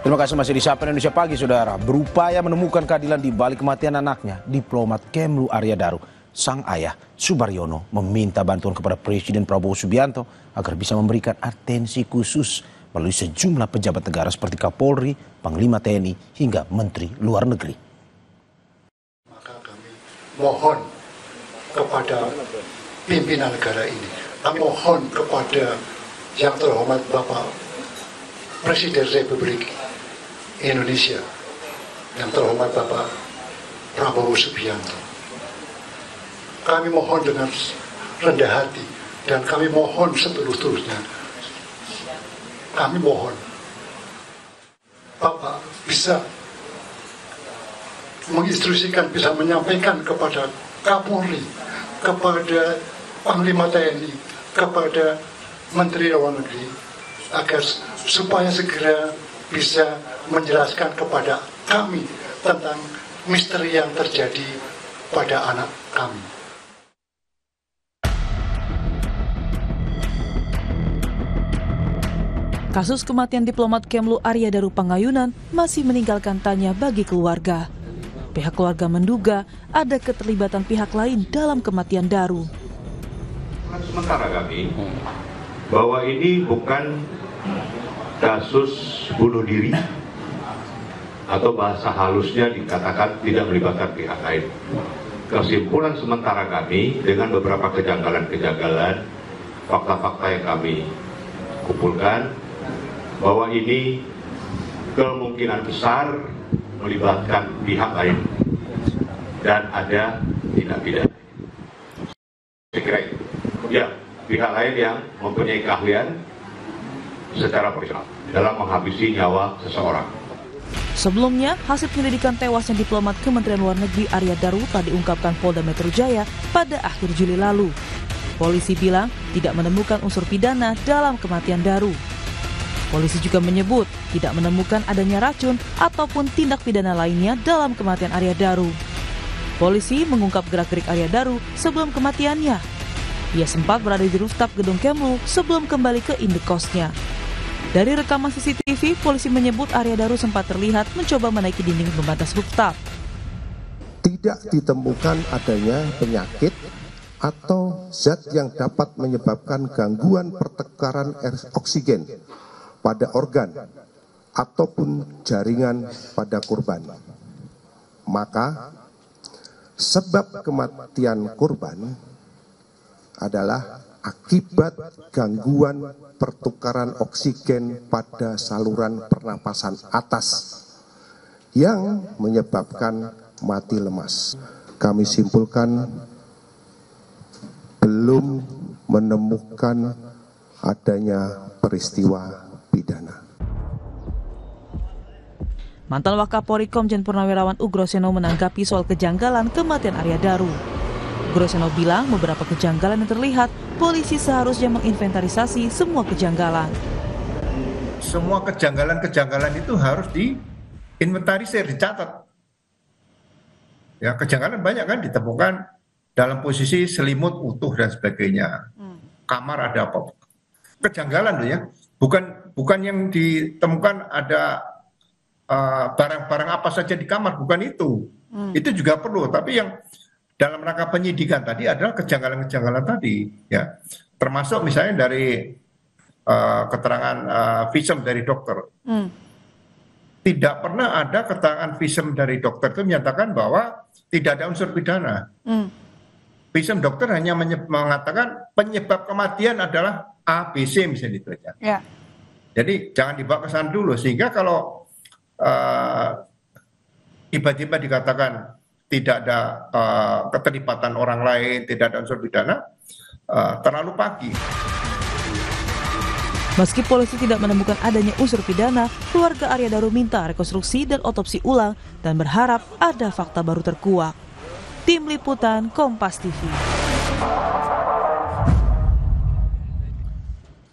Terima kasih masih di Sapa Indonesia Pagi, saudara. Berupaya menemukan keadilan di balik kematian anaknya, diplomat Kemlu Arya Daru, sang ayah Subaryono, meminta bantuan kepada Presiden Prabowo Subianto agar bisa memberikan atensi khusus melalui sejumlah pejabat negara seperti Kapolri, Panglima TNI, hingga Menteri Luar Negeri. Maka kami mohon kepada pimpinan negara ini, kami mohon kepada yang terhormat Bapak Presiden Republik Indonesia, yang terhormat Bapak Prabowo Subianto. Kami mohon dengan rendah hati dan kami mohon setulus-tulusnya. Kami mohon Bapak bisa menginstruksikan, bisa menyampaikan kepada Kapolri, kepada Panglima TNI, kepada Menteri Luar Negeri agar supaya segera bisa menjelaskan kepada kami tentang misteri yang terjadi pada anak kami. Kasus kematian diplomat Kemlu Arya Daru Pangayunan masih meninggalkan tanya bagi keluarga. Pihak keluarga menduga ada keterlibatan pihak lain dalam kematian Daru. Sementara kami bahwa ini bukan kasus bunuh diri atau bahasa halusnya dikatakan tidak melibatkan pihak lain. Kesimpulan sementara kami dengan beberapa kejanggalan-kejanggalan, fakta-fakta yang kami kumpulkan bahwa ini kemungkinan besar melibatkan pihak lain dan ada tindak pidana. Saya kira itu. Ya, pihak lain yang mempunyai keahlian secara profesional dalam menghabisi nyawa seseorang. Sebelumnya, hasil penyelidikan tewasnya diplomat Kementerian Luar Negeri Arya Daru telah diungkapkan Polda Metro Jaya pada akhir Juli lalu. Polisi bilang tidak menemukan unsur pidana dalam kematian Daru. Polisi juga menyebut tidak menemukan adanya racun ataupun tindak pidana lainnya dalam kematian Arya Daru. Polisi mengungkap gerak-gerik Arya Daru sebelum kematiannya. Ia sempat berada di rooftop gedung Kemlu sebelum kembali ke indekosnya. Dari rekaman CCTV, polisi menyebut Arya Daru sempat terlihat mencoba menaiki dinding pembatas rooftop. Tidak ditemukan adanya penyakit atau zat yang dapat menyebabkan gangguan pertukaran oksigen pada organ ataupun jaringan pada korban. Maka sebab kematian korban adalah akibat gangguan pertukaran oksigen pada saluran pernapasan atas yang menyebabkan mati lemas. Kami simpulkan belum menemukan adanya peristiwa pidana. Mantan Wakapolri Komjen Purnawirawan Ugroseno menanggapi soal kejanggalan kematian Arya Daru. Ugroseno bilang beberapa kejanggalan yang terlihat, polisi seharusnya menginventarisasi semua kejanggalan. Semua kejanggalan-kejanggalan itu harus diinventarisir, dicatat. Ya, kejanggalan banyak kan ditemukan dalam posisi selimut utuh dan sebagainya. Kamar ada apa? Kejanggalan tuh ya. Bukan yang ditemukan ada barang-barang apa saja di kamar, bukan itu. Itu juga perlu, tapi yang dalam rangka penyidikan tadi adalah kejanggalan-kejanggalan tadi, ya. Termasuk misalnya dari keterangan visum dari dokter. Tidak pernah ada keterangan visum dari dokter itu menyatakan bahwa tidak ada unsur pidana. Visum dokter hanya mengatakan penyebab kematian adalah A, B, C misalnya itu aja. Ya. Jadi jangan dibawa ke sana dulu, sehingga kalau tiba-tiba dikatakan tidak ada keterlibatan orang lain, tidak ada unsur pidana, terlalu pagi. Meski polisi tidak menemukan adanya unsur pidana, keluarga Arya Daru minta rekonstruksi dan otopsi ulang dan berharap ada fakta baru terkuak. Tim Liputan Kompas TV.